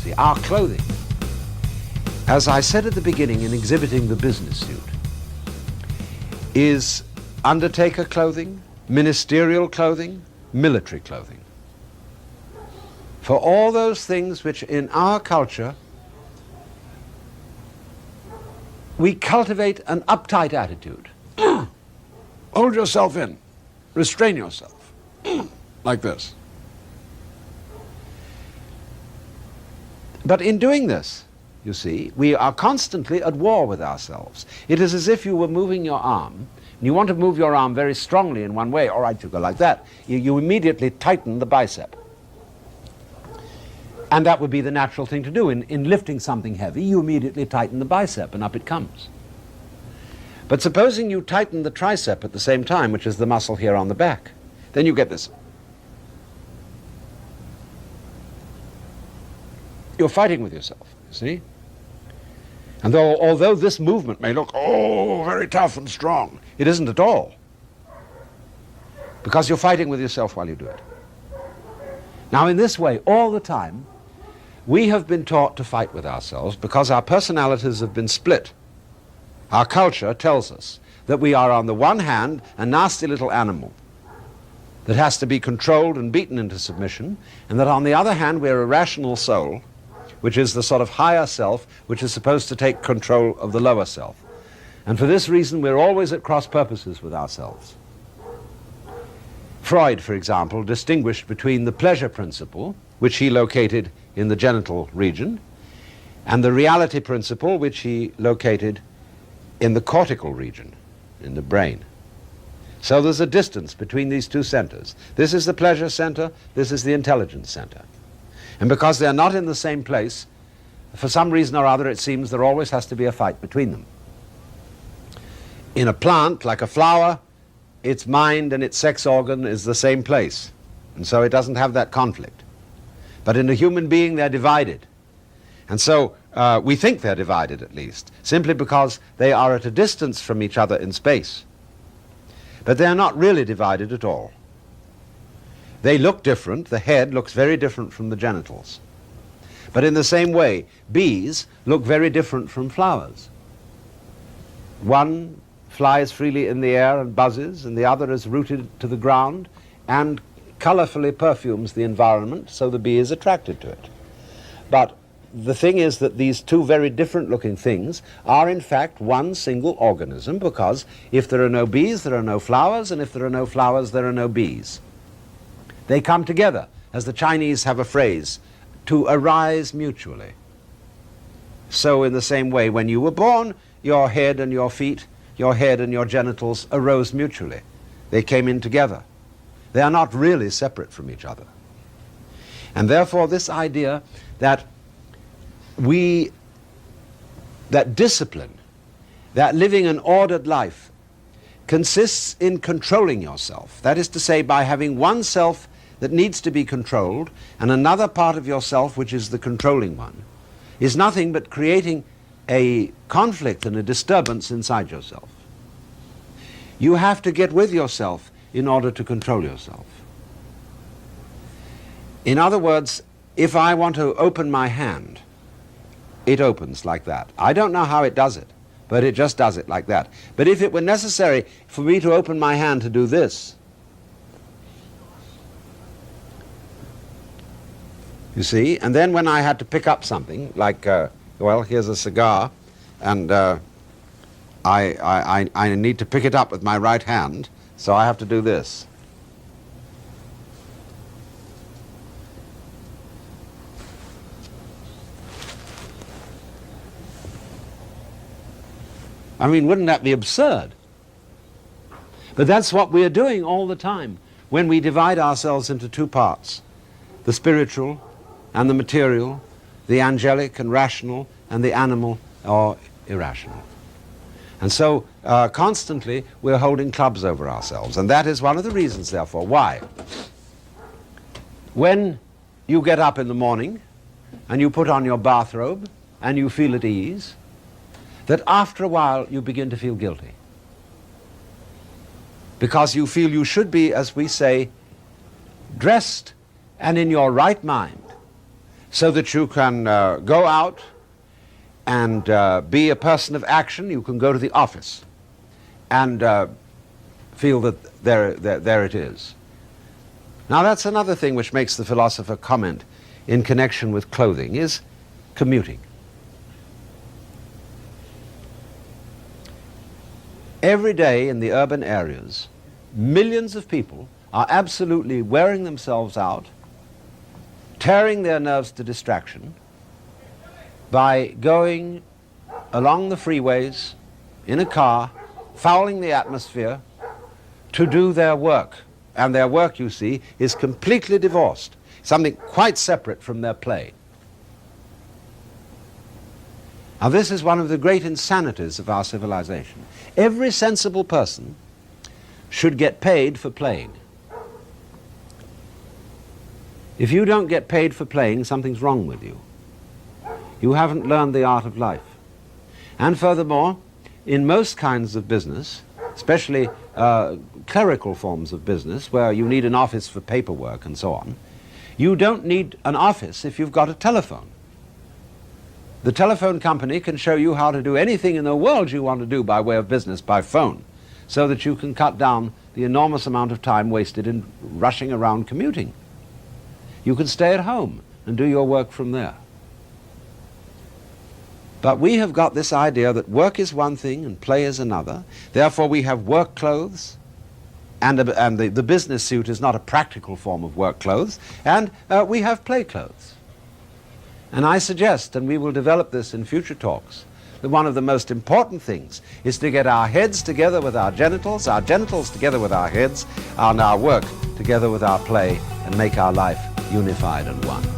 see, our clothing. As I said at the beginning in exhibiting the business suit, is undertaker clothing, ministerial clothing, military clothing. For all those things which in our culture we cultivate an uptight attitude. Hold yourself in, restrain yourself, like this. But in doing this, you see, we are constantly at war with ourselves. It is as if you were moving your arm, and you want to move your arm very strongly in one way. All right, you go like that. You immediately tighten the bicep. And that would be the natural thing to do. In lifting something heavy, you immediately tighten the bicep, and up it comes. But supposing you tighten the tricep at the same time, which is the muscle here on the back, then you get this. You're fighting with yourself, you see? And although this movement may look, oh, very tough and strong, it isn't at all. Because you're fighting with yourself while you do it. Now, in this way, all the time, we have been taught to fight with ourselves because our personalities have been split. Our culture tells us that we are, on the one hand, a nasty little animal that has to be controlled and beaten into submission, and that on the other hand, we're a rational soul, which is the sort of higher self which is supposed to take control of the lower self. And for this reason, we're always at cross purposes with ourselves. Freud, for example, distinguished between the pleasure principle, which he located in the genital region, and the reality principle, which he located in the cortical region, in the brain. So there's a distance between these two centers. This is the pleasure center, this is the intelligence center. And because they're not in the same place, for some reason or other, it seems there always has to be a fight between them. In a plant, like a flower, its mind and its sex organ is the same place, and so it doesn't have that conflict. But in a human being, they're divided. And so we think they're divided, at least, simply because they are at a distance from each other in space. But they're not really divided at all. They look different. The head looks very different from the genitals. But in the same way, bees look very different from flowers. One flies freely in the air and buzzes, and the other is rooted to the ground and colorfully perfumes the environment, so the bee is attracted to it. But the thing is that these two very different looking things are in fact one single organism, because if there are no bees, there are no flowers, and if there are no flowers, there are no bees. They come together, as the Chinese have a phrase, to arise mutually. So in the same way, when you were born, your head and your feet, your head and your genitals arose mutually. They came in together. They are not really separate from each other. And therefore this idea that discipline, that living an ordered life, consists in controlling yourself. That is to say, by having one self that needs to be controlled and another part of yourself which is the controlling one, is nothing but creating a conflict and a disturbance inside yourself. You have to get with yourself in order to control yourself. In other words, if I want to open my hand, it opens like that. I don't know how it does it, but it just does it like that. But if it were necessary for me to open my hand to do this, you see, and then when I had to pick up something, like, well, here's a cigar, and I need to pick it up with my right hand, so I have to do this. I mean, wouldn't that be absurd? But that's what we're doing all the time when we divide ourselves into two parts, the spiritual and the material, the angelic and rational, and the animal or irrational. And so constantly we're holding clubs over ourselves, and that is one of the reasons, therefore, why when you get up in the morning and you put on your bathrobe and you feel at ease, that after a while you begin to feel guilty. Because you feel you should be, as we say, dressed and in your right mind so that you can go out and be a person of action. You can go to the office and feel that there it is. Now that's another thing which makes the philosopher comment in connection with clothing, is commuting. Every day in the urban areas, millions of people are absolutely wearing themselves out, tearing their nerves to distraction by going along the freeways in a car, fouling the atmosphere to do their work. And their work, you see, is completely divorced, something quite separate from their play. Now this is one of the great insanities of our civilization. Every sensible person should get paid for playing. If you don't get paid for playing, something's wrong with you. You haven't learned the art of life. And furthermore, in most kinds of business, especially clerical forms of business, where you need an office for paperwork and so on, you don't need an office if you've got a telephone. The telephone company can show you how to do anything in the world you want to do by way of business by phone, so that you can cut down the enormous amount of time wasted in rushing around commuting. You can stay at home and do your work from there. But we have got this idea that work is one thing and play is another. Therefore we have work clothes, and the business suit is not a practical form of work clothes, and we have play clothes. And I suggest, and we will develop this in future talks, that one of the most important things is to get our heads together with our genitals together with our heads, and our work together with our play, and make our life unified and one.